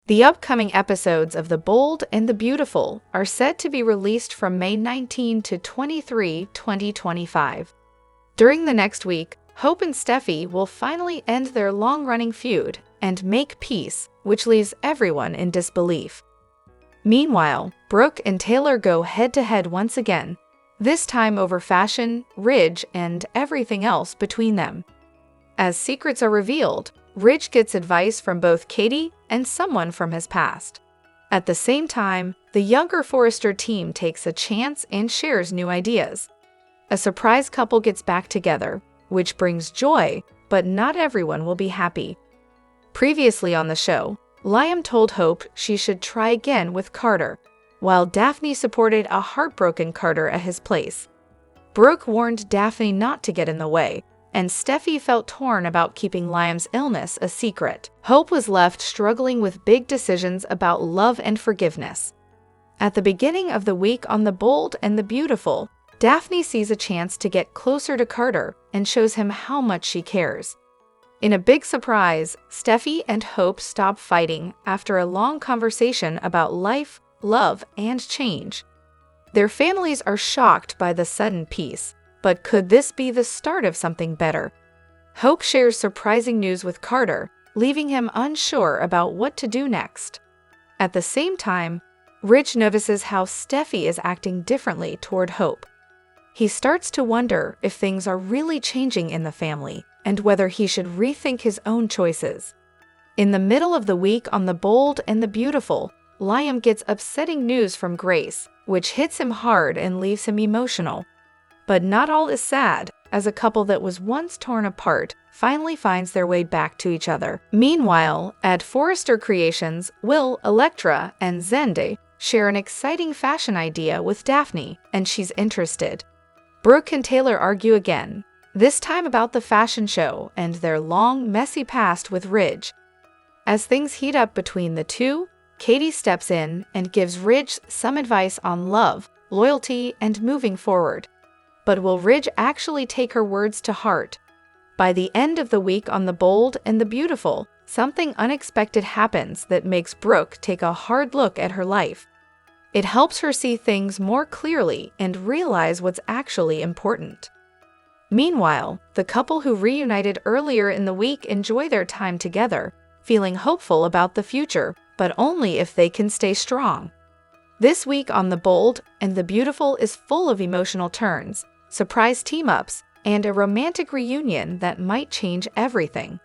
The upcoming episodes of The Bold and the Beautiful are set to be released from May 19 to 23, 2025. During the next week, Hope and Steffi will finally end their long-running feud and make peace, which leaves everyone in disbelief. Meanwhile, Brooke and Taylor go head-to-head once again, this time over fashion, Ridge, and everything else between them. As secrets are revealed, Ridge gets advice from both Katie and someone from his past. At the same time, the younger Forrester team takes a chance and shares new ideas. A surprise couple gets back together, which brings joy, but not everyone will be happy. Previously on the show, Liam told Hope she should try again with Carter, while Daphne supported a heartbroken Carter at his place. Brooke warned Daphne not to get in the way, and Steffi felt torn about keeping Liam's illness a secret. Hope was left struggling with big decisions about love and forgiveness. At the beginning of the week on The Bold and the Beautiful, Daphne sees a chance to get closer to Carter and shows him how much she cares. In a big surprise, Steffi and Hope stop fighting after a long conversation about life, love, and change. Their families are shocked by the sudden peace, but could this be the start of something better? Hope shares surprising news with Carter, leaving him unsure about what to do next. At the same time, Ridge notices how Steffi is acting differently toward Hope. He starts to wonder if things are really changing in the family and whether he should rethink his own choices. In the middle of the week on The Bold and the Beautiful, Liam gets upsetting news from Grace, which hits him hard and leaves him emotional. But not all is sad, as a couple that was once torn apart finally finds their way back to each other. Meanwhile, at Forrester Creations, Will, Electra, and Zende share an exciting fashion idea with Daphne, and she's interested. Brooke and Taylor argue again, this time about the fashion show and their long, messy past with Ridge. As things heat up between the two, Katie steps in and gives Ridge some advice on love, loyalty, and moving forward. But will Ridge actually take her words to heart? By the end of the week on The Bold and the Beautiful, something unexpected happens that makes Brooke take a hard look at her life. It helps her see things more clearly and realize what's actually important. Meanwhile, the couple who reunited earlier in the week enjoy their time together, feeling hopeful about the future, but only if they can stay strong. This week on The Bold and the Beautiful is full of emotional turns, surprise team-ups, and a romantic reunion that might change everything.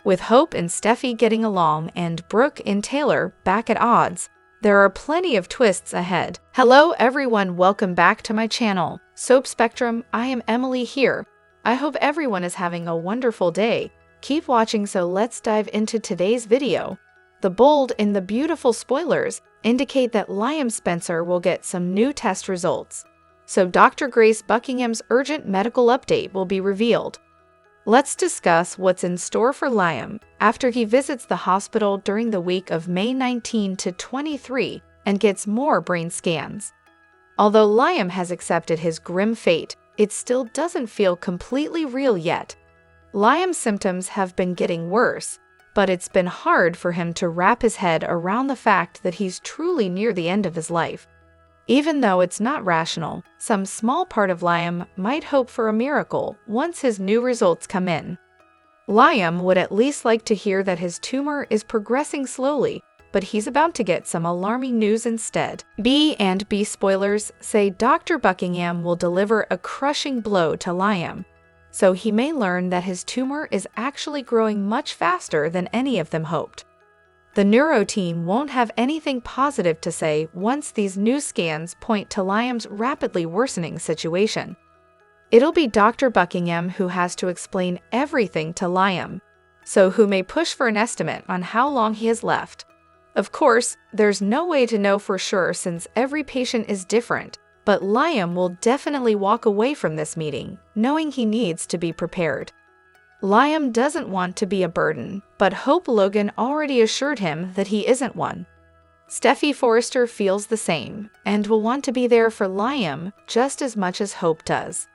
With Hope and Steffi getting along and Brooke and Taylor back at odds, there are plenty of twists ahead. Hello everyone, welcome back to my channel, Soap Spectrum. I am Emily here. I hope everyone is having a wonderful day. Keep watching, so let's dive into today's video. The Bold and the Beautiful spoilers indicate that Liam Spencer will get some new test results. So Dr. Grace Buckingham's urgent medical update will be revealed. Let's discuss what's in store for Liam after he visits the hospital during the week of May 19 to 23 and gets more brain scans. Although Liam has accepted his grim fate, it still doesn't feel completely real yet. Liam's symptoms have been getting worse, but it's been hard for him to wrap his head around the fact that he's truly near the end of his life. Even though it's not rational, some small part of Liam might hope for a miracle once his new results come in. Liam would at least like to hear that his tumor is progressing slowly, but he's about to get some alarming news instead. B&B spoilers say Dr. Buckingham will deliver a crushing blow to Liam, so he may learn that his tumor is actually growing much faster than any of them hoped. The neuro team won't have anything positive to say once these new scans point to Liam's rapidly worsening situation. It'll be Dr. Buckingham who has to explain everything to Liam, so who may push for an estimate on how long he has left. Of course, there's no way to know for sure since every patient is different, but Liam will definitely walk away from this meeting knowing he needs to be prepared. Liam doesn't want to be a burden, but Hope Logan already assured him that he isn't one. Steffi Forrester feels the same and will want to be there for Liam just as much as Hope does.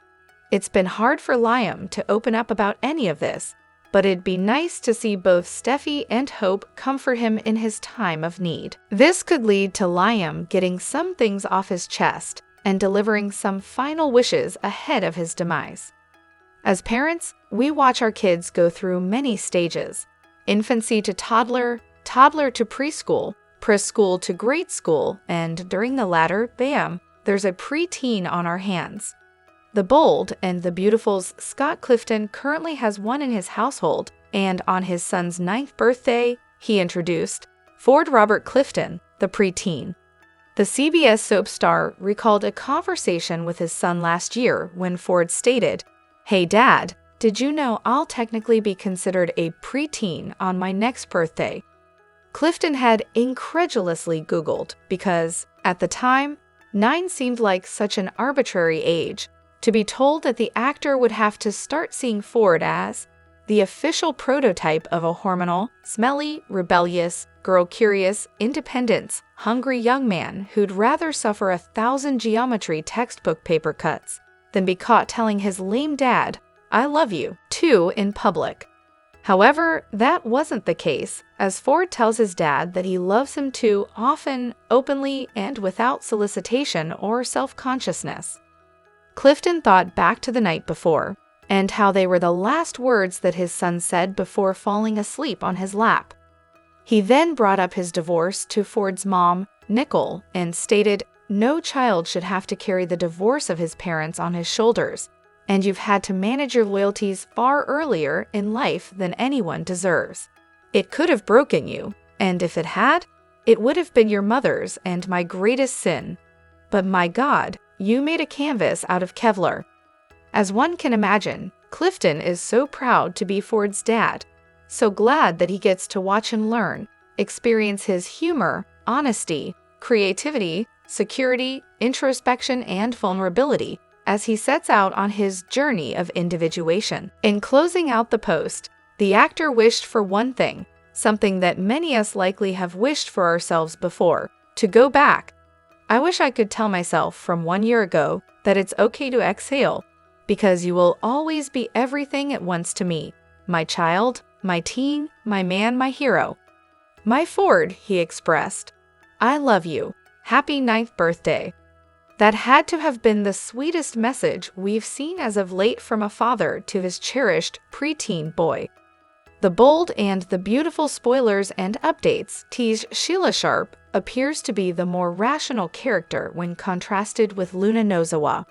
It's been hard for Liam to open up about any of this, but it'd be nice to see both Steffi and Hope comfort him in his time of need. This could lead to Liam getting some things off his chest and delivering some final wishes ahead of his demise. As parents, we watch our kids go through many stages: infancy to toddler, toddler to preschool, preschool to grade school, and during the latter, bam, there's a preteen on our hands. The Bold and the Beautiful's Scott Clifton currently has one in his household, and on his son's 9th birthday, he introduced Ford Robert Clifton, the preteen. The CBS soap star recalled a conversation with his son last year when Ford stated, "Hey Dad, did you know I'll technically be considered a preteen on my next birthday?" Clifton had incredulously Googled because, at the time, 9 seemed like such an arbitrary age, to be told that the actor would have to start seeing Ford as the official prototype of a hormonal, smelly, rebellious, girl-curious, independent, hungry young man who'd rather suffer 1,000 geometry textbook paper cuts than be caught telling his lame dad, "I love you," too, in public. However, that wasn't the case, as Ford tells his dad that he loves him too often, openly, and without solicitation or self-consciousness. Clifton thought back to the night before, and how they were the last words that his son said before falling asleep on his lap. He then brought up his divorce to Ford's mom, Nicole, and stated, "No child should have to carry the divorce of his parents on his shoulders, and you've had to manage your loyalties far earlier in life than anyone deserves. It could have broken you, and if it had, it would have been your mother's and my greatest sin. But my God, you made a canvas out of Kevlar." As one can imagine, Clifton is so proud to be Ford's dad, so glad that he gets to watch him learn, experience his humor, honesty, creativity, security, introspection, and vulnerability as he sets out on his journey of individuation. In closing out the post, the actor wished for one thing, something that many of us likely have wished for ourselves before: to go back. "I wish I could tell myself from 1 year ago that it's okay to exhale, because you will always be everything at once to me, my child, my teen, my man, my hero. My Ford," he expressed. "I love you. Happy 9th birthday." That had to have been the sweetest message we've seen as of late from a father to his cherished preteen boy. The Bold and the Beautiful spoilers and updates tease Sheila Sharp appears to be the more rational character when contrasted with Luna Nozawa.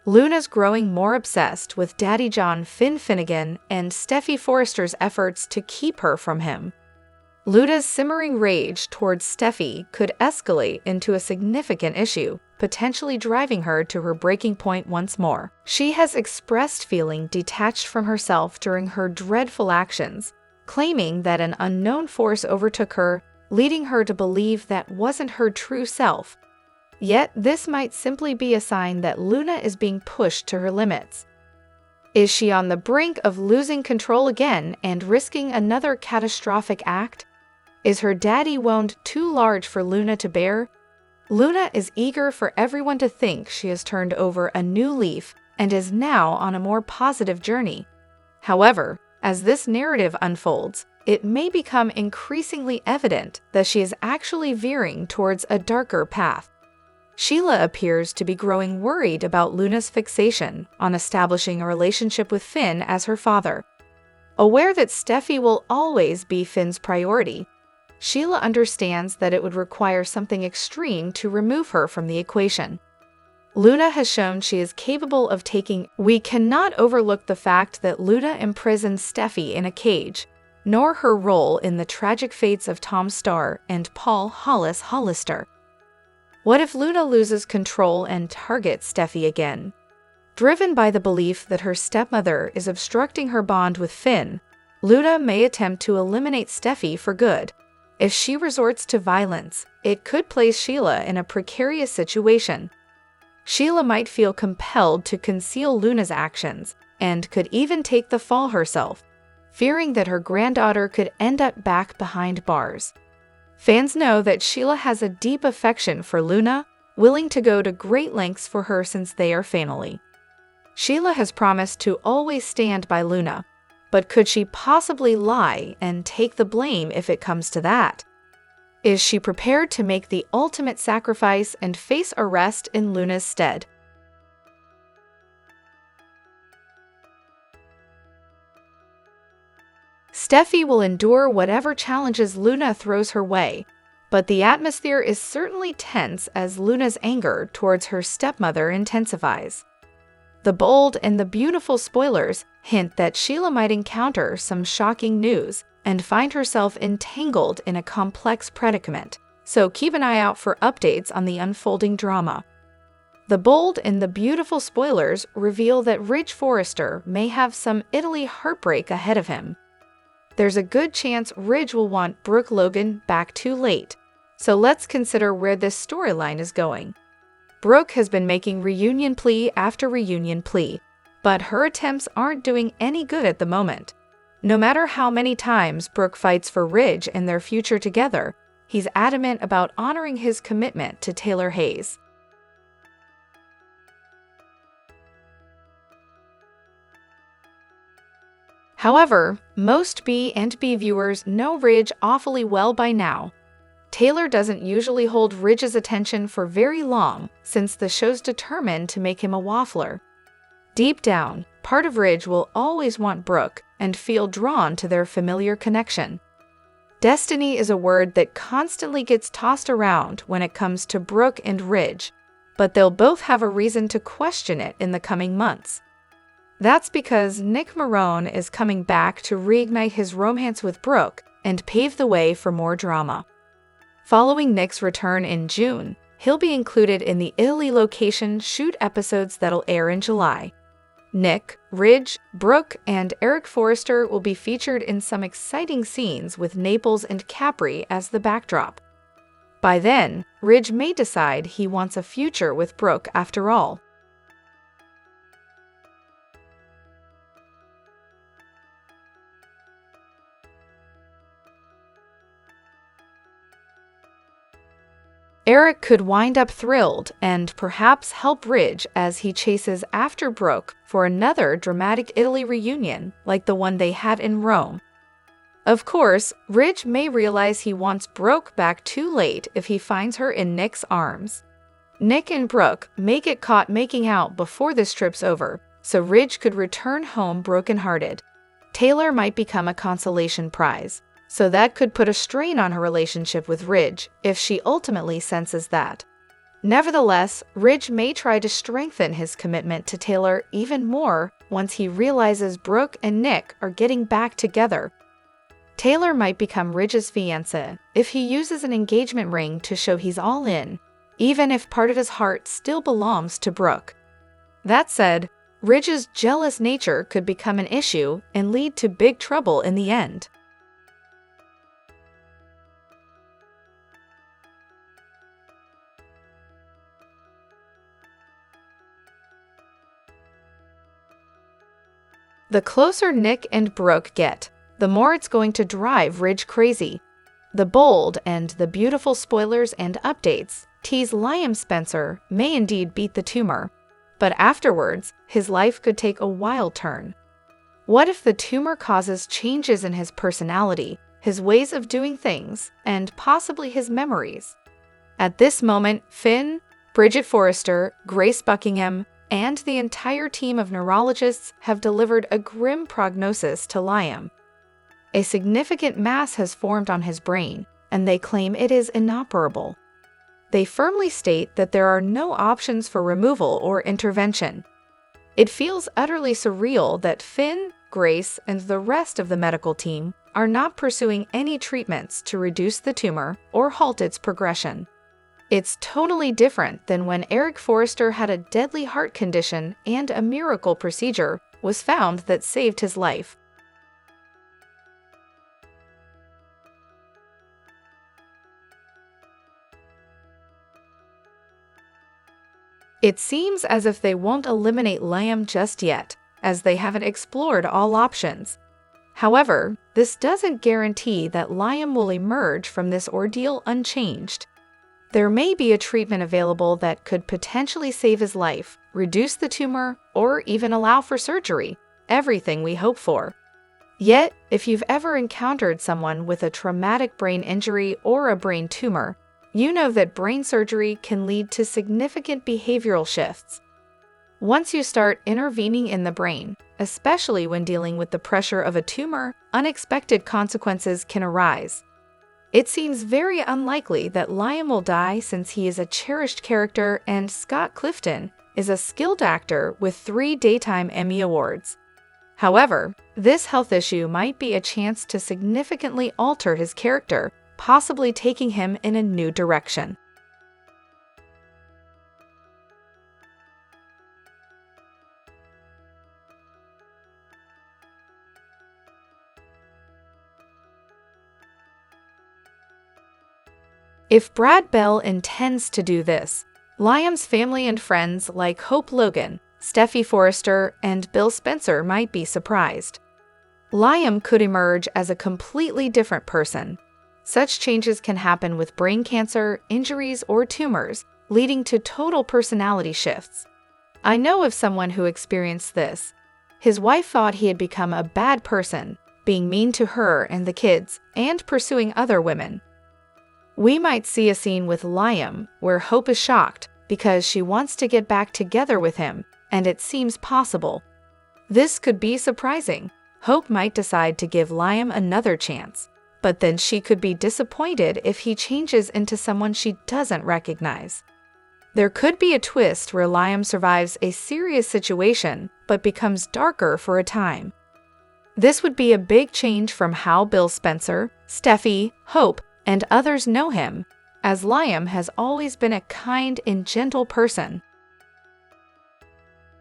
Luna's growing more obsessed with Daddy John Finn Finnegan and Steffi Forrester's efforts to keep her from him. Luna's simmering rage towards Steffi could escalate into a significant issue, potentially driving her to her breaking point once more. She has expressed feeling detached from herself during her dreadful actions, claiming that an unknown force overtook her, leading her to believe that wasn't her true self. Yet this might simply be a sign that Luna is being pushed to her limits. Is she on the brink of losing control again and risking another catastrophic act? Is her daddy wound too large for Luna to bear? Luna is eager for everyone to think she has turned over a new leaf and is now on a more positive journey. However, as this narrative unfolds, it may become increasingly evident that she is actually veering towards a darker path. Sheila appears to be growing worried about Luna's fixation on establishing a relationship with Finn as her father. Aware that Steffi will always be Finn's priority, Sheila understands that it would require something extreme to remove her from the equation. Luna has shown she is capable of taking. We cannot overlook the fact that Luna imprisoned Steffi in a cage, nor her role in the tragic fates of Tom Starr and Paul Hollis Hollister. What if Luna loses control and targets Steffi again? Driven by the belief that her stepmother is obstructing her bond with Finn, Luna may attempt to eliminate Steffi for good. If she resorts to violence, it could place Sheila in a precarious situation. Sheila might feel compelled to conceal Luna's actions and could even take the fall herself, fearing that her granddaughter could end up back behind bars. Fans know that Sheila has a deep affection for Luna, willing to go to great lengths for her since they are family. Sheila has promised to always stand by Luna, But could she possibly lie and take the blame if it comes to that? Is she prepared to make the ultimate sacrifice and face arrest in Luna's stead? Steffi will endure whatever challenges Luna throws her way, but the atmosphere is certainly tense as Luna's anger towards her stepmother intensifies. The bold and the beautiful spoilers hint that Sheila might encounter some shocking news and find herself entangled in a complex predicament, so keep an eye out for updates on the unfolding drama. The bold and the beautiful spoilers reveal that Ridge Forrester may have some Italy heartbreak ahead of him. There's a good chance Ridge will want Brooke Logan back too late, so let's consider where this storyline is going. Brooke has been making reunion plea after reunion plea, but her attempts aren't doing any good at the moment. No matter how many times Brooke fights for Ridge and their future together, he's adamant about honoring his commitment to Taylor Hayes. However, most B&B viewers know Ridge awfully well by now. Taylor doesn't usually hold Ridge's attention for very long since the show's determined to make him a waffler. Deep down, part of Ridge will always want Brooke and feel drawn to their familiar connection. Destiny is a word that constantly gets tossed around when it comes to Brooke and Ridge, but they'll both have a reason to question it in the coming months. That's because Nick Marone is coming back to reignite his romance with Brooke and pave the way for more drama. Following Nick's return in June, he'll be included in the Italy location shoot episodes that'll air in July. Nick, Ridge, Brooke, and Eric Forrester will be featured in some exciting scenes with Naples and Capri as the backdrop. By then, Ridge may decide he wants a future with Brooke after all. Eric could wind up thrilled and perhaps help Ridge as he chases after Brooke for another dramatic Italy reunion like the one they had in Rome. Of course, Ridge may realize he wants Brooke back too late if he finds her in Nick's arms. Nick and Brooke may get caught making out before this trip's over, so Ridge could return home brokenhearted. Taylor might become a consolation prize, so that could put a strain on her relationship with Ridge if she ultimately senses that. Nevertheless, Ridge may try to strengthen his commitment to Taylor even more once he realizes Brooke and Nick are getting back together. Taylor might become Ridge's fiancé if he uses an engagement ring to show he's all in, even if part of his heart still belongs to Brooke. That said, Ridge's jealous nature could become an issue and lead to big trouble in the end. The closer Nick and Brooke get, the more it's going to drive Ridge crazy. The bold and the beautiful spoilers and updates tease Liam Spencer may indeed beat the tumor, but afterwards, his life could take a wild turn. What if the tumor causes changes in his personality, his ways of doing things, and possibly his memories? At this moment, Finn, Bridget Forrester, Grace Buckingham, and the entire team of neurologists have delivered a grim prognosis to Liam. A significant mass has formed on his brain, and they claim it is inoperable. They firmly state that there are no options for removal or intervention. It feels utterly surreal that Finn, Grace, and the rest of the medical team are not pursuing any treatments to reduce the tumor or halt its progression. It's totally different than when Eric Forrester had a deadly heart condition and a miracle procedure was found that saved his life. It seems as if they won't eliminate Liam just yet, as they haven't explored all options. However, this doesn't guarantee that Liam will emerge from this ordeal unchanged. There may be a treatment available that could potentially save his life, reduce the tumor, or even allow for surgery, everything we hope for. Yet, if you've ever encountered someone with a traumatic brain injury or a brain tumor, you know that brain surgery can lead to significant behavioral shifts. Once you start intervening in the brain, especially when dealing with the pressure of a tumor, unexpected consequences can arise. It seems very unlikely that Liam will die since he is a cherished character and Scott Clifton is a skilled actor with 3 Daytime Emmy Awards. However, this health issue might be a chance to significantly alter his character, possibly taking him in a new direction. If Brad Bell intends to do this, Liam's family and friends like Hope Logan, Steffi Forrester, and Bill Spencer might be surprised. Liam could emerge as a completely different person. Such changes can happen with brain cancer, injuries, or tumors, leading to total personality shifts. I know of someone who experienced this. His wife thought he had become a bad person, being mean to her and the kids, and pursuing other women. We might see a scene with Liam where Hope is shocked because she wants to get back together with him, and it seems possible. This could be surprising. Hope might decide to give Liam another chance, but then she could be disappointed if he changes into someone she doesn't recognize. There could be a twist where Liam survives a serious situation but becomes darker for a time. This would be a big change from how Bill Spencer, Steffi, Hope, and others know him, as Liam has always been a kind and gentle person.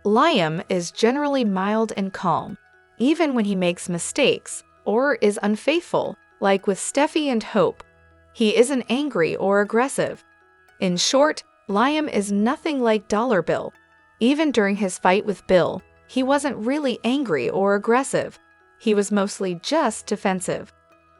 Liam is generally mild and calm, even when he makes mistakes or is unfaithful, like with Steffi and Hope. He isn't angry or aggressive. In short, Liam is nothing like Dollar Bill. Even during his fight with Bill, he wasn't really angry or aggressive. He was mostly just defensive.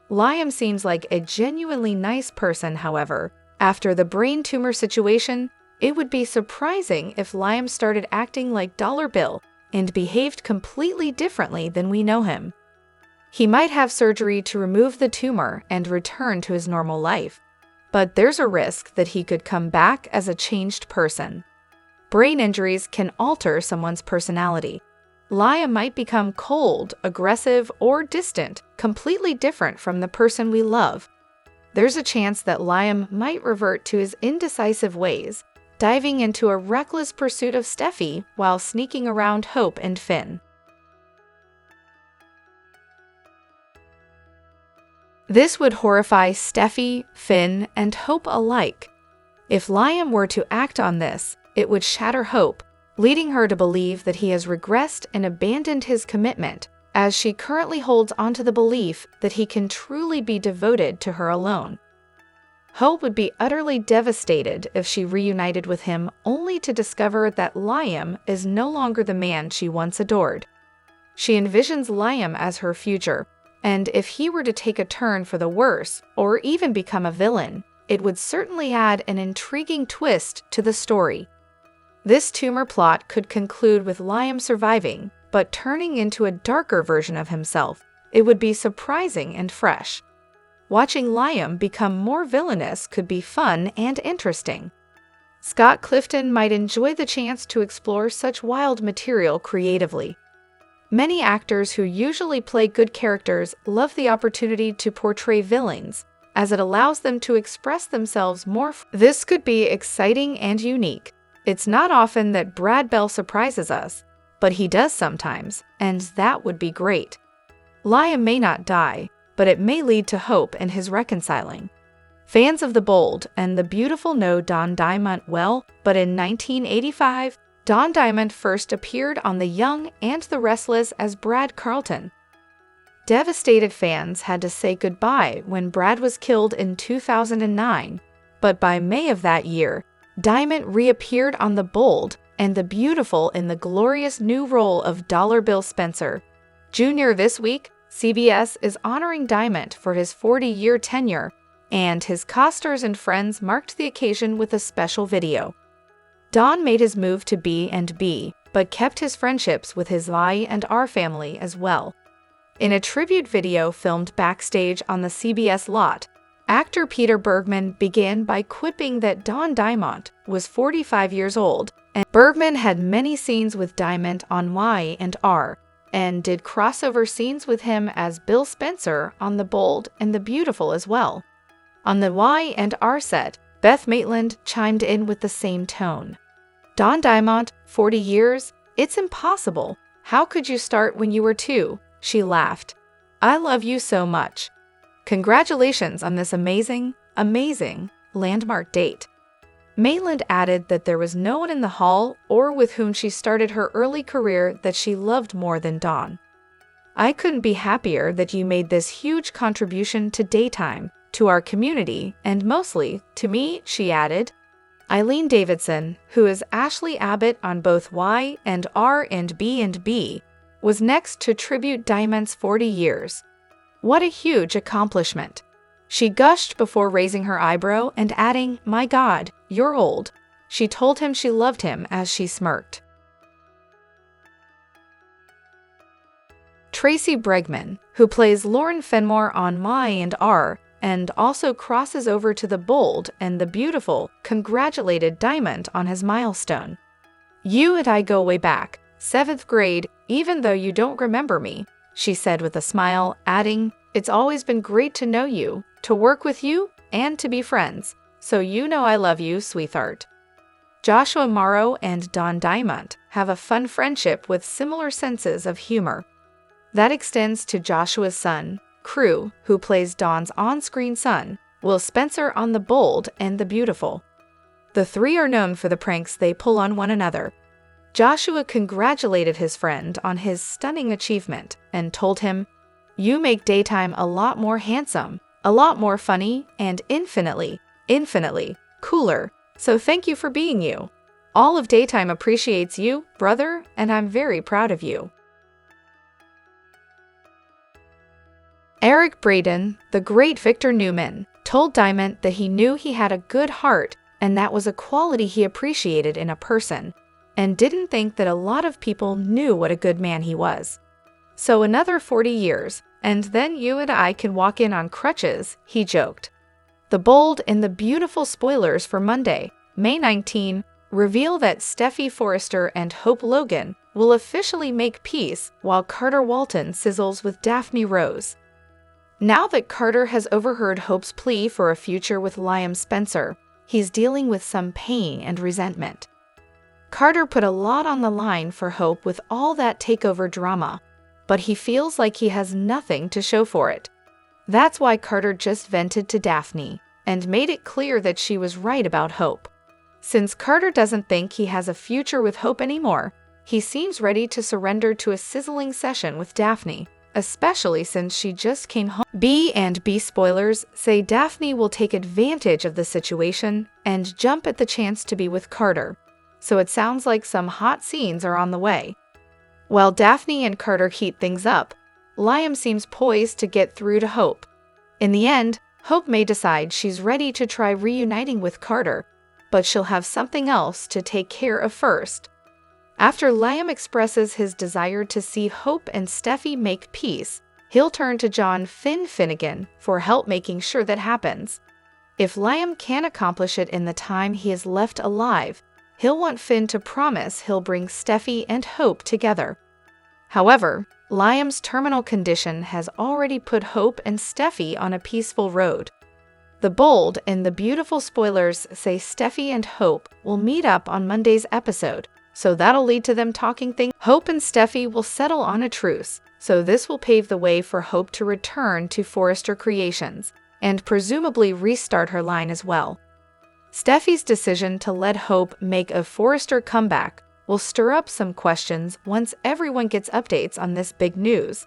Liam seems like a genuinely nice person, however. After the brain tumor situation, it would be surprising if Liam started acting like Dollar Bill and behaved completely differently than we know him. He might have surgery to remove the tumor and return to his normal life, but there's a risk that he could come back as a changed person. Brain injuries can alter someone's personality. Liam might become cold, aggressive, or distant, completely different from the person we love. There's a chance that Liam might revert to his indecisive ways, diving into a reckless pursuit of Steffi while sneaking around Hope and Finn. This would horrify Steffi, Finn, and Hope alike. If Liam were to act on this, it would shatter Hope, leading her to believe that he has regressed and abandoned his commitment, as she currently holds onto the belief that he can truly be devoted to her alone. Hope would be utterly devastated if she reunited with him only to discover that Liam is no longer the man she once adored. She envisions Liam as her future, and if he were to take a turn for the worse, or even become a villain, it would certainly add an intriguing twist to the story. This tumor plot could conclude with Liam surviving, but turning into a darker version of himself. It would be surprising and fresh. Watching Liam become more villainous could be fun and interesting. Scott Clifton might enjoy the chance to explore such wild material creatively. Many actors who usually play good characters love the opportunity to portray villains, as it allows them to express themselves more. This could be exciting and unique. It's not often that Brad Bell surprises us, but he does sometimes, and that would be great. Liam may not die, but it may lead to hope in his reconciling. Fans of The Bold and the Beautiful know Don Diamond well, but in 1985, Don Diamond first appeared on The Young and the Restless as Brad Carlton. Devastated fans had to say goodbye when Brad was killed in 2009, but by May of that year, Diamond reappeared on The Bold and the Beautiful in the glorious new role of Dollar Bill Spencer. Jr. This week, CBS is honoring Diamond for his 40-year tenure, and his casters and friends marked the occasion with a special video. Don made his move to B&B, but kept his friendships with his Vi and R family as well. In a tribute video filmed backstage on the CBS lot, actor Peter Bergman began by quipping that Don Diamond was 45 years old, and Bergman had many scenes with Diamond on Y&R, and did crossover scenes with him as Bill Spencer on The Bold and the Beautiful as well. On the Y&R set, Beth Maitland chimed in with the same tone. Don Diamond, 40 years? It's impossible. How could you start when you were 2? She laughed. I love you so much. Congratulations on this amazing landmark date. Maitland added that there was no one in the hall or with whom she started her early career that she loved more than Don. I couldn't be happier that you made this huge contribution to daytime, to our community, and mostly to me, she added. Eileen Davidson, who is Ashley Abbott on both Y&R and B&B, was next to tribute Diamond's 40 years. What a huge accomplishment. She gushed before raising her eyebrow and adding, my God, you're old. She told him she loved him as she smirked. Tracy Bregman, who plays Lauren Fenmore on Y&R and also crosses over to The Bold and the Beautiful, congratulated Diamond on his milestone. You and I go way back, 7th grade, even though you don't remember me, she said with a smile, adding, it's always been great to know you, to work with you, and to be friends, so you know I love you, sweetheart. Joshua Morrow and Don Diamond have a fun friendship with similar senses of humor. That extends to Joshua's son, Crew, who plays Don's on-screen son, Will Spencer on The Bold and the Beautiful. The three are known for the pranks they pull on one another. Joshua congratulated his friend on his stunning achievement and told him, you make daytime a lot more handsome, a lot more funny, and infinitely cooler, so thank you for being you. All of daytime appreciates you, brother, and I'm very proud of you. Eric Braeden, the great Victor Newman, told Diamond that he knew he had a good heart and that was a quality he appreciated in a person, and didn't think that a lot of people knew what a good man he was. So another 40 years, and then you and I can walk in on crutches, he joked. The Bold and the Beautiful spoilers for Monday, May 19, reveal that Steffy Forrester and Hope Logan will officially make peace while Carter Walton sizzles with Daphne Rose. Now that Carter has overheard Hope's plea for a future with Liam Spencer, he's dealing with some pain and resentment. Carter put a lot on the line for Hope with all that takeover drama, but he feels like he has nothing to show for it. That's why Carter just vented to Daphne and made it clear that she was right about Hope. Since Carter doesn't think he has a future with Hope anymore, he seems ready to surrender to a sizzling session with Daphne, especially since she just came home. B&B spoilers say Daphne will take advantage of the situation and jump at the chance to be with Carter, so it sounds like some hot scenes are on the way. While Daphne and Carter heat things up, Liam seems poised to get through to Hope. In the end, Hope may decide she's ready to try reuniting with Carter, but she'll have something else to take care of first. After Liam expresses his desire to see Hope and Steffy make peace, he'll turn to John Finnegan for help making sure that happens. If Liam can accomplish it in the time he is left alive, he'll want Finn to promise he'll bring Steffy and Hope together. However, Liam's terminal condition has already put Hope and Steffy on a peaceful road. The Bold and the Beautiful spoilers say Steffy and Hope will meet up on Monday's episode, so that'll lead to them talking things. Hope and Steffy will settle on a truce, so this will pave the way for Hope to return to Forrester Creations, and presumably restart her line as well. Steffy's decision to let Hope make a Forrester comeback will stir up some questions once everyone gets updates on this big news.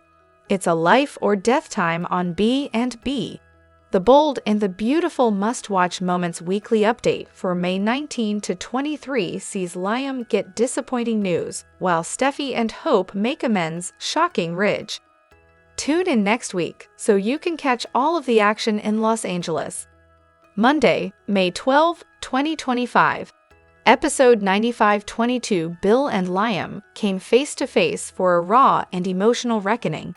It's a life or death time on B&B. The Bold and the Beautiful Must-Watch Moments weekly update for May 19 to 23 sees Liam get disappointing news, while Steffy and Hope make amends, shocking Ridge. Tune in next week so you can catch all of the action in Los Angeles. Monday, May 12, 2025. Episode 9522 Bill and Liam came face-to-face for a raw and emotional reckoning.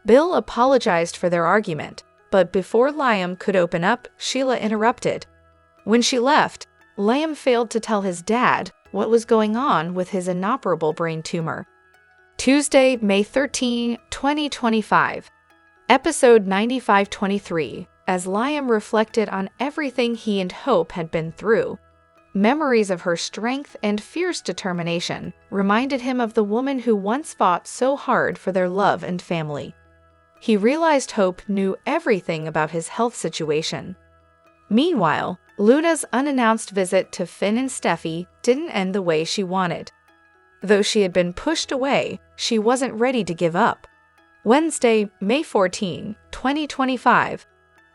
Bill apologized for their argument, but before Liam could open up, Sheila interrupted. When she left, Liam failed to tell his dad what was going on with his inoperable brain tumor. Tuesday, May 13, 2025. Episode 9523. As Liam reflected on everything he and Hope had been through, memories of her strength and fierce determination reminded him of the woman who once fought so hard for their love and family. He realized Hope knew everything about his health situation. Meanwhile, Luna's unannounced visit to Finn and Steffi didn't end the way she wanted. Though she had been pushed away, she wasn't ready to give up. Wednesday, May 14, 2025.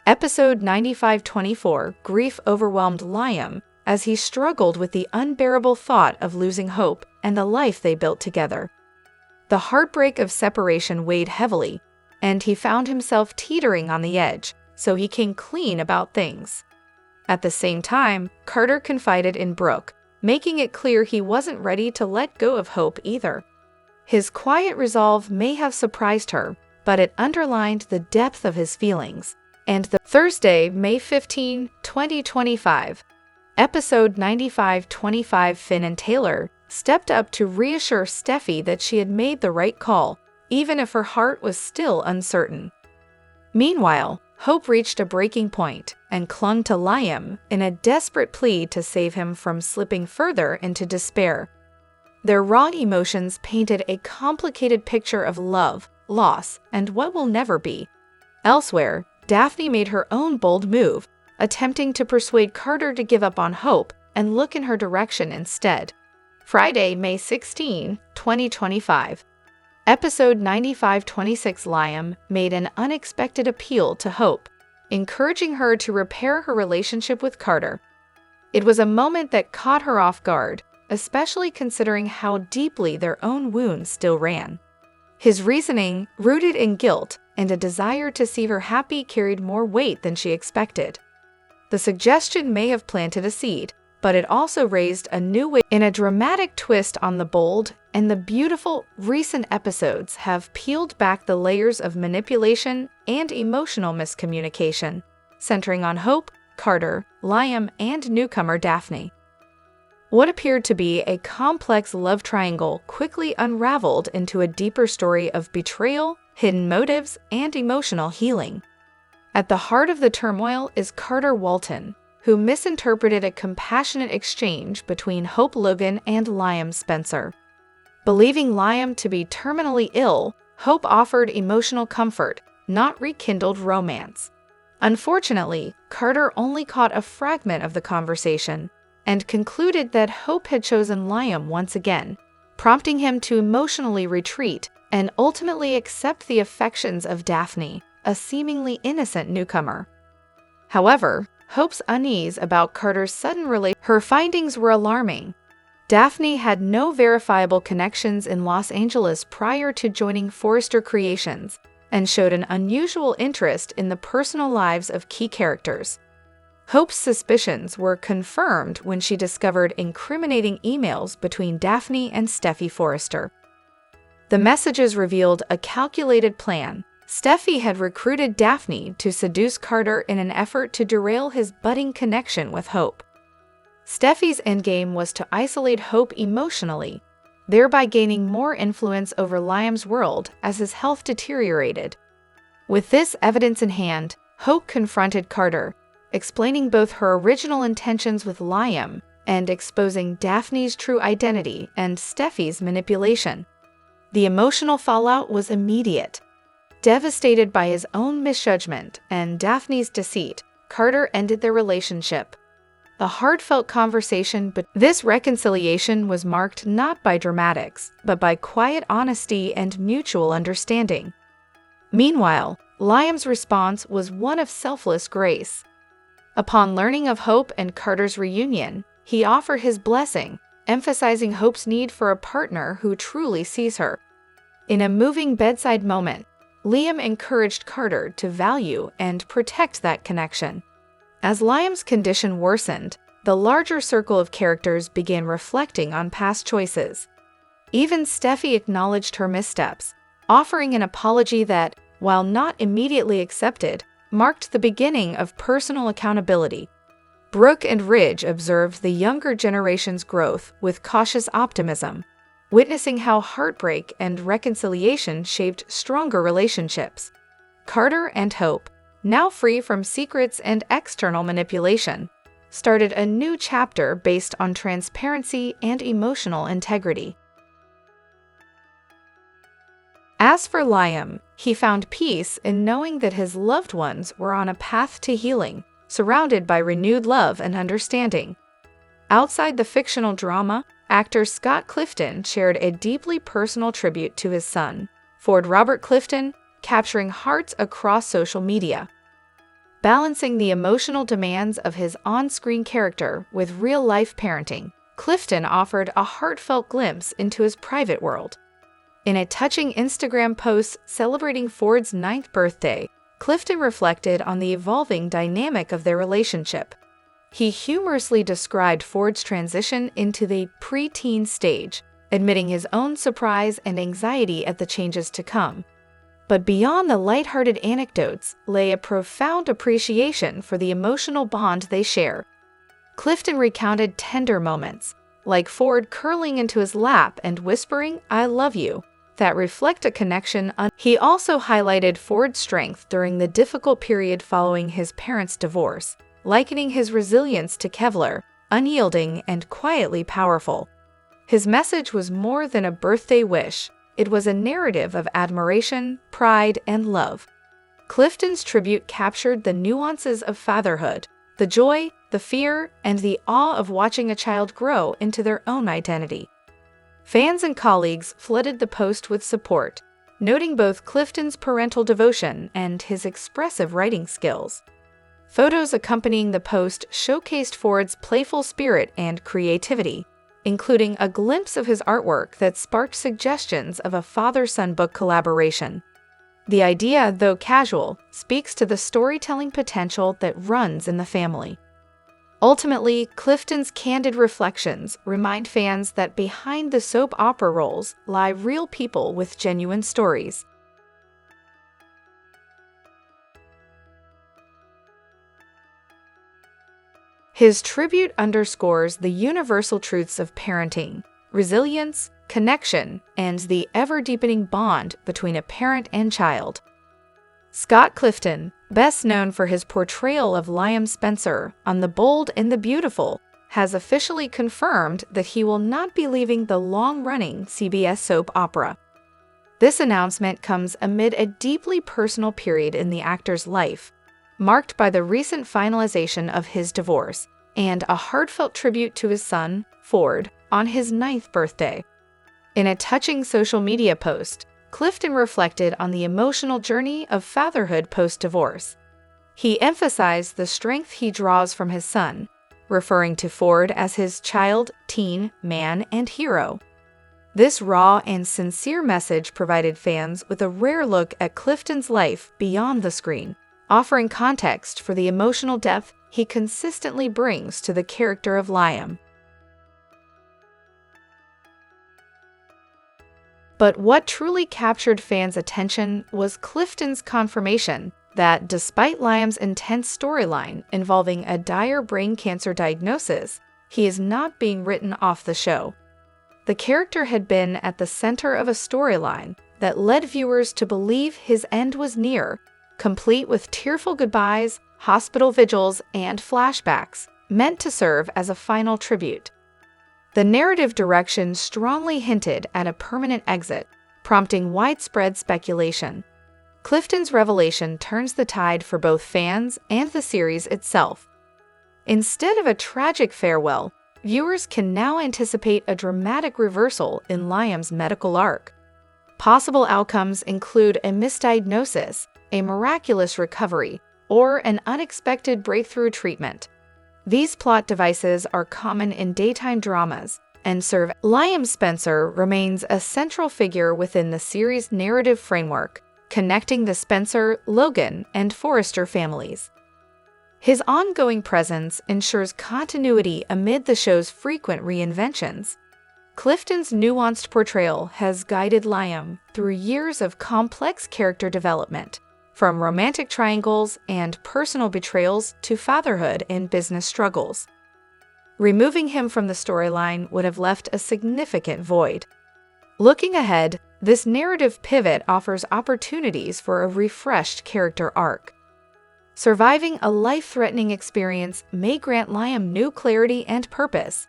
Episode 9524. Grief overwhelmed Liam as he struggled with the unbearable thought of losing Hope and the life they built together. The heartbreak of separation weighed heavily, and he found himself teetering on the edge, so he came clean about things. At the same time, Carter confided in Brooke, making it clear he wasn't ready to let go of Hope either. His quiet resolve may have surprised her, but it underlined the depth of his feelings. And the Thursday, May 15, 2025. Episode 9525. Finn and Taylor stepped up to reassure Steffi that she had made the right call, even if her heart was still uncertain. Meanwhile, Hope reached a breaking point and clung to Liam in a desperate plea to save him from slipping further into despair. Their raw emotions painted a complicated picture of love, loss, and what will never be. Elsewhere, Daphne made her own bold move, attempting to persuade Carter to give up on Hope and look in her direction instead. Friday, May 16, 2025. Episode 9526. Liam made an unexpected appeal to Hope, encouraging her to repair her relationship with Carter. It was a moment that caught her off guard, especially considering how deeply their own wounds still ran. His reasoning, rooted in guilt and a desire to see her happy, carried more weight than she expected. The suggestion may have planted a seed, but it also raised a new wave. In a dramatic twist on the bold and the beautiful, recent episodes have peeled back the layers of manipulation and emotional miscommunication, centering on Hope, Carter, Liam, and newcomer Daphne. What appeared to be a complex love triangle quickly unraveled into a deeper story of betrayal, hidden motives, and emotional healing. At the heart of the turmoil is Carter Walton, who misinterpreted a compassionate exchange between Hope Logan and Liam Spencer. Believing Liam to be terminally ill, Hope offered emotional comfort, not rekindled romance. Unfortunately, Carter only caught a fragment of the conversation and concluded that Hope had chosen Liam once again, prompting him to emotionally retreat and ultimately accept the affections of Daphne, a seemingly innocent newcomer. However, Hope's unease about Carter's sudden her findings were alarming. Daphne had no verifiable connections in Los Angeles prior to joining Forrester Creations and showed an unusual interest in the personal lives of key characters. Hope's suspicions were confirmed when she discovered incriminating emails between Daphne and Steffi Forrester. The messages revealed a calculated plan. Steffi had recruited Daphne to seduce Carter in an effort to derail his budding connection with Hope. Steffi's endgame was to isolate Hope emotionally, thereby gaining more influence over Liam's world as his health deteriorated. With this evidence in hand, Hope confronted Carter, explaining both her original intentions with Liam and exposing Daphne's true identity and Steffi's manipulation. The emotional fallout was immediate. Devastated by his own misjudgment and Daphne's deceit, Carter ended their relationship. The heartfelt conversation, but this reconciliation was marked not by dramatics, but by quiet honesty and mutual understanding. Meanwhile, Liam's response was one of selfless grace. Upon learning of Hope and Carter's reunion, he offered his blessing, emphasizing Hope's need for a partner who truly sees her. In a moving bedside moment, Liam encouraged Carter to value and protect that connection. As Liam's condition worsened, the larger circle of characters began reflecting on past choices. Even Steffi acknowledged her missteps, offering an apology that, while not immediately accepted, marked the beginning of personal accountability. Brooke and Ridge observed the younger generation's growth with cautious optimism, witnessing how heartbreak and reconciliation shaped stronger relationships. Carter and Hope, now free from secrets and external manipulation, started a new chapter based on transparency and emotional integrity. As for Liam, he found peace in knowing that his loved ones were on a path to healing, surrounded by renewed love and understanding. Outside the fictional drama, actor Scott Clifton shared a deeply personal tribute to his son, Ford Robert Clifton, capturing hearts across social media. Balancing the emotional demands of his on-screen character with real-life parenting, Clifton offered a heartfelt glimpse into his private world. In a touching Instagram post celebrating Ford's 9th birthday, Clifton reflected on the evolving dynamic of their relationship. He humorously described Ford's transition into the preteen stage, admitting his own surprise and anxiety at the changes to come. But beyond the lighthearted anecdotes lay a profound appreciation for the emotional bond they share. Clifton recounted tender moments, like Ford curling into his lap and whispering, "I love you," that reflect a connection. He also highlighted Ford's strength during the difficult period following his parents' divorce, likening his resilience to Kevlar, unyielding and quietly powerful. His message was more than a birthday wish. It was a narrative of admiration, pride, and love. Clifton's tribute captured the nuances of fatherhood, the joy, the fear, and the awe of watching a child grow into their own identity. Fans and colleagues flooded the post with support, noting both Clifton's parental devotion and his expressive writing skills. Photos accompanying the post showcased Ford's playful spirit and creativity, including a glimpse of his artwork that sparked suggestions of a father-son book collaboration. The idea, though casual, speaks to the storytelling potential that runs in the family. Ultimately, Clifton's candid reflections remind fans that behind the soap opera roles lie real people with genuine stories. His tribute underscores the universal truths of parenting, resilience, connection, and the ever-deepening bond between a parent and child. Scott Clifton, best known for his portrayal of Liam Spencer on The Bold and the Beautiful, has officially confirmed that he will not be leaving the long-running CBS soap opera. This announcement comes amid a deeply personal period in the actor's life, marked by the recent finalization of his divorce and a heartfelt tribute to his son, Ford, on his 9th birthday. In a touching social media post, Clifton reflected on the emotional journey of fatherhood post-divorce. He emphasized the strength he draws from his son, referring to Ford as his child, teen, man, and hero. This raw and sincere message provided fans with a rare look at Clifton's life beyond the screen, offering context for the emotional depth he consistently brings to the character of Liam. But what truly captured fans' attention was Clifton's confirmation that despite Liam's intense storyline involving a dire brain cancer diagnosis, he is not being written off the show. The character had been at the center of a storyline that led viewers to believe his end was near, complete with tearful goodbyes, hospital vigils, and flashbacks, meant to serve as a final tribute. The narrative direction strongly hinted at a permanent exit, prompting widespread speculation. Clifton's revelation turns the tide for both fans and the series itself. Instead of a tragic farewell, viewers can now anticipate a dramatic reversal in Liam's medical arc. Possible outcomes include a misdiagnosis, a miraculous recovery, or an unexpected breakthrough treatment. These plot devices are common in daytime dramas and serve. Liam Spencer remains a central figure within the series' narrative framework, connecting the Spencer, Logan, and Forrester families. His ongoing presence ensures continuity amid the show's frequent reinventions. Clifton's nuanced portrayal has guided Liam through years of complex character development, from romantic triangles and personal betrayals to fatherhood and business struggles. Removing him from the storyline would have left a significant void. Looking ahead, this narrative pivot offers opportunities for a refreshed character arc. Surviving a life-threatening experience may grant Liam new clarity and purpose.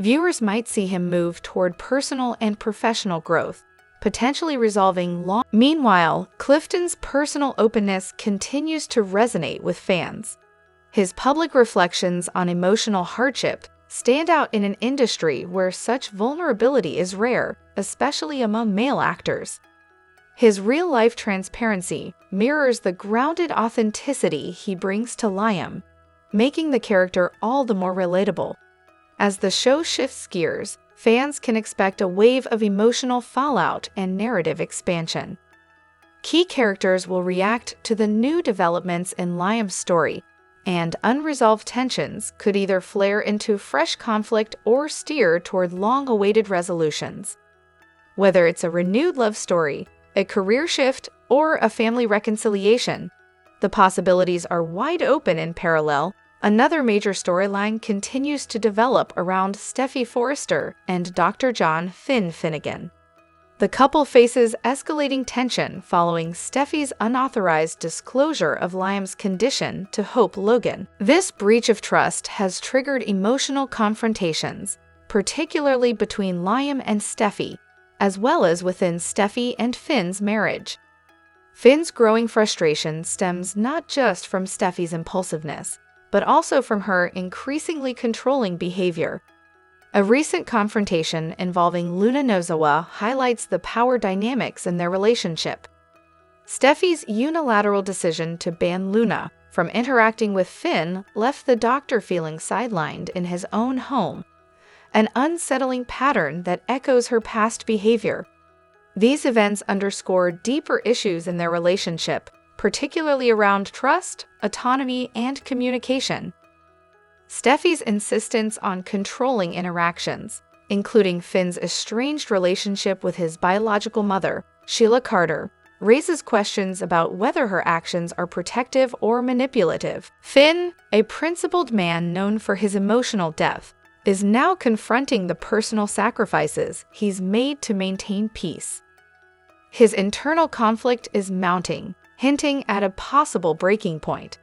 Viewers might see him move toward personal and professional growth, potentially resolving long. Meanwhile, Clifton's personal openness continues to resonate with fans. His public reflections on emotional hardship stand out in an industry where such vulnerability is rare, especially among male actors. His real-life transparency mirrors the grounded authenticity he brings to Liam, making the character all the more relatable. As the show shifts gears, fans can expect a wave of emotional fallout and narrative expansion. Key characters will react to the new developments in Liam's story, and unresolved tensions could either flare into fresh conflict or steer toward long-awaited resolutions. Whether it's a renewed love story, a career shift, or a family reconciliation, the possibilities are wide open in parallel. Another major storyline continues to develop around Steffy Forrester and Dr. John Finn Finnegan. The couple faces escalating tension following Steffy's unauthorized disclosure of Liam's condition to Hope Logan. This breach of trust has triggered emotional confrontations, particularly between Liam and Steffy, as well as within Steffy and Finn's marriage. Finn's growing frustration stems not just from Steffy's impulsiveness, but also from her increasingly controlling behavior. A recent confrontation involving Luna Nozawa highlights the power dynamics in their relationship. Steffy's unilateral decision to ban Luna from interacting with Finn left the doctor feeling sidelined in his own home, an unsettling pattern that echoes her past behavior. These events underscore deeper issues in their relationship, particularly around trust, autonomy, and communication. Steffy's insistence on controlling interactions, including Finn's estranged relationship with his biological mother, Sheila Carter, raises questions about whether her actions are protective or manipulative. Finn, a principled man known for his emotional depth, is now confronting the personal sacrifices he's made to maintain peace. His internal conflict is mounting, hinting at a possible breaking point.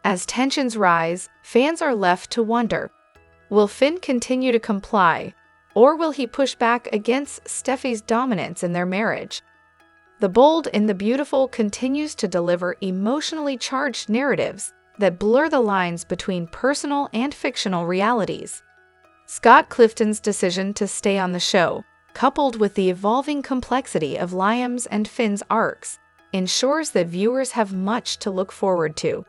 As tensions rise, fans are left to wonder, will Finn continue to comply, or will he push back against Steffy's dominance in their marriage? The Bold and the Beautiful continues to deliver emotionally charged narratives that blur the lines between personal and fictional realities. Scott Clifton's decision to stay on the show, coupled with the evolving complexity of Liam's and Finn's arcs, ensures that viewers have much to look forward to.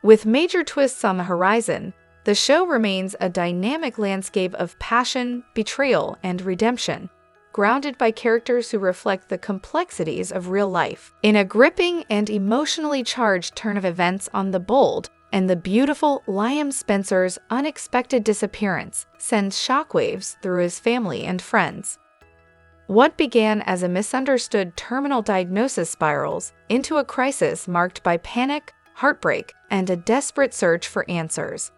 With major twists on the horizon, the show remains a dynamic landscape of passion, betrayal, and redemption, grounded by characters who reflect the complexities of real life. In a gripping and emotionally charged turn of events on The Bold and the Beautiful, Liam Spencer's unexpected disappearance sends shockwaves through his family and friends. What began as a misunderstood terminal diagnosis spirals into a crisis marked by panic, heartbreak, and a desperate search for answers.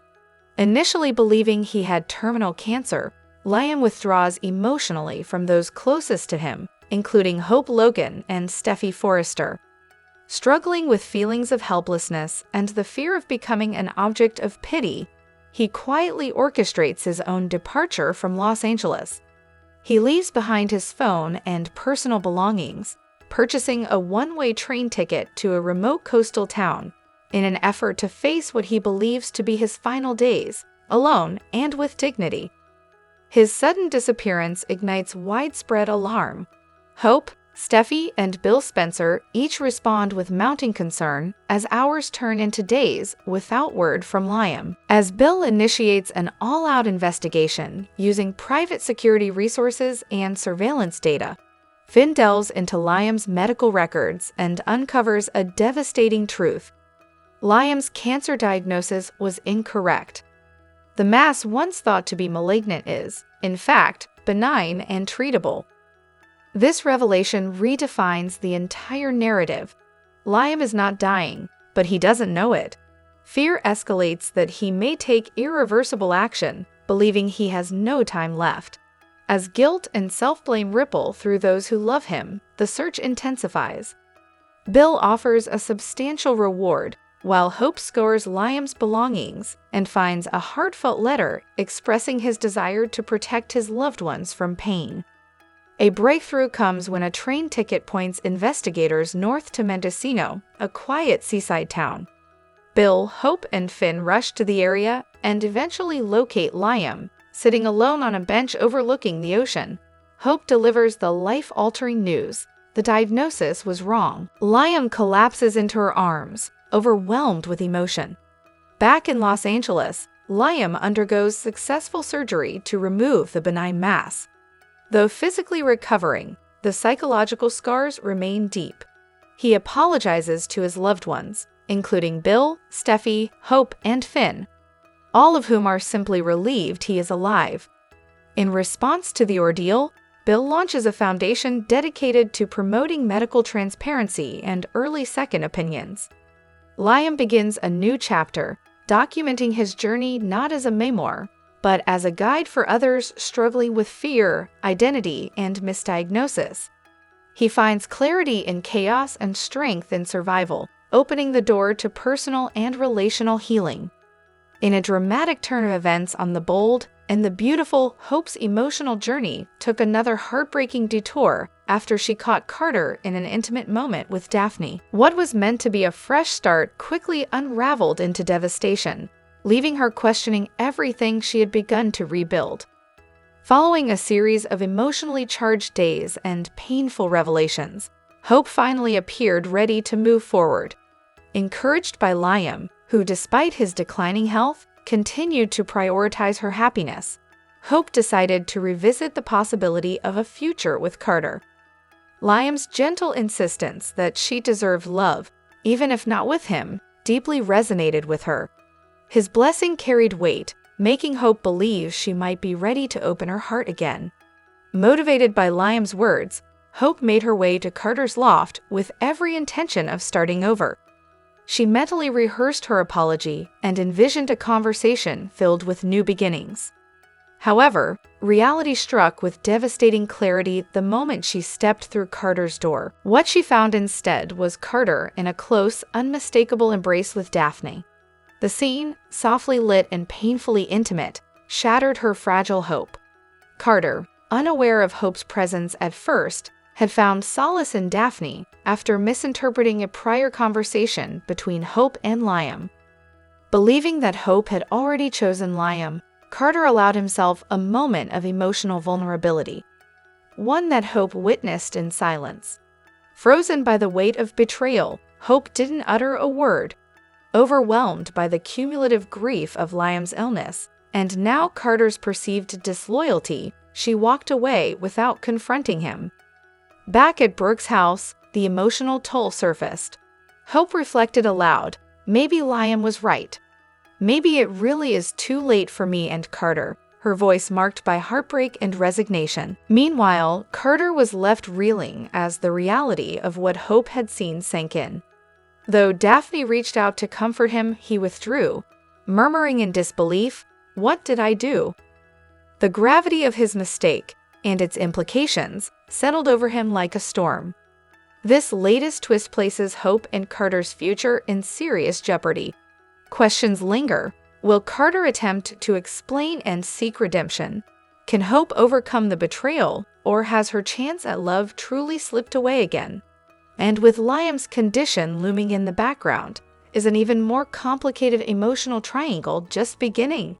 Initially believing he had terminal cancer, Liam withdraws emotionally from those closest to him, including Hope Logan and Steffy Forrester. Struggling with feelings of helplessness and the fear of becoming an object of pity, he quietly orchestrates his own departure from Los Angeles. He leaves behind his phone and personal belongings, purchasing a one-way train ticket to a remote coastal town in an effort to face what he believes to be his final days, alone and with dignity. His sudden disappearance ignites widespread alarm. Hope, Steffy, and Bill Spencer each respond with mounting concern as hours turn into days without word from Liam. As Bill initiates an all-out investigation using private security resources and surveillance data, Finn delves into Liam's medical records and uncovers a devastating truth. Liam's cancer diagnosis was incorrect. The mass once thought to be malignant is, in fact, benign and treatable. This revelation redefines the entire narrative. Liam is not dying, but he doesn't know it. Fear escalates that he may take irreversible action, believing he has no time left. As guilt and self-blame ripple through those who love him, the search intensifies. Bill offers a substantial reward, while Hope scores Liam's belongings and finds a heartfelt letter expressing his desire to protect his loved ones from pain. A breakthrough comes when a train ticket points investigators north to Mendocino, a quiet seaside town. Bill, Hope, and Finn rush to the area and eventually locate Liam, sitting alone on a bench overlooking the ocean. Hope delivers the life-altering news. The diagnosis was wrong. Liam collapses into her arms, overwhelmed with emotion. Back in Los Angeles, Liam undergoes successful surgery to remove the benign mass. Though physically recovering, the psychological scars remain deep. He apologizes to his loved ones, including Bill, Steffi, Hope, and Finn, all of whom are simply relieved he is alive. In response to the ordeal, Bill launches a foundation dedicated to promoting medical transparency and early second opinions. Liam begins a new chapter, documenting his journey not as a memoir, but as a guide for others struggling with fear, identity, and misdiagnosis. He finds clarity in chaos and strength in survival, opening the door to personal and relational healing. In a dramatic turn of events on the bold and the beautiful, Hope's emotional journey took another heartbreaking detour after she caught Carter in an intimate moment with Daphne. What was meant to be a fresh start quickly unraveled into devastation, leaving her questioning everything she had begun to rebuild. Following a series of emotionally charged days and painful revelations, Hope finally appeared ready to move forward. Encouraged by Liam, who, despite his declining health, continued to prioritize her happiness, Hope decided to revisit the possibility of a future with Carter. Liam's gentle insistence that she deserved love, even if not with him, deeply resonated with her. His blessing carried weight, making Hope believe she might be ready to open her heart again. Motivated by Liam's words, Hope made her way to Carter's loft with every intention of starting over. She mentally rehearsed her apology and envisioned a conversation filled with new beginnings. However, reality struck with devastating clarity the moment she stepped through Carter's door. What she found instead was Carter in a close, unmistakable embrace with Daphne. The scene, softly lit and painfully intimate, shattered her fragile hope. Carter, unaware of Hope's presence at first, had found solace in Daphne after misinterpreting a prior conversation between Hope and Liam. Believing that Hope had already chosen Liam, Carter allowed himself a moment of emotional vulnerability, one that Hope witnessed in silence. Frozen by the weight of betrayal, Hope didn't utter a word. Overwhelmed by the cumulative grief of Liam's illness, and now Carter's perceived disloyalty, she walked away without confronting him. Back at Brooke's house, the emotional toll surfaced. Hope reflected aloud, maybe Liam was right. Maybe it really is too late for me and Carter, her voice marked by heartbreak and resignation. Meanwhile, Carter was left reeling as the reality of what Hope had seen sank in. Though Daphne reached out to comfort him, he withdrew, murmuring in disbelief, "What did I do?" The gravity of his mistake, and its implications, settled over him like a storm. This latest twist places Hope and Carter's future in serious jeopardy. Questions linger. Will Carter attempt to explain and seek redemption? Can Hope overcome the betrayal, or has her chance at love truly slipped away again? And with Liam's condition looming in the background, is an even more complicated emotional triangle just beginning?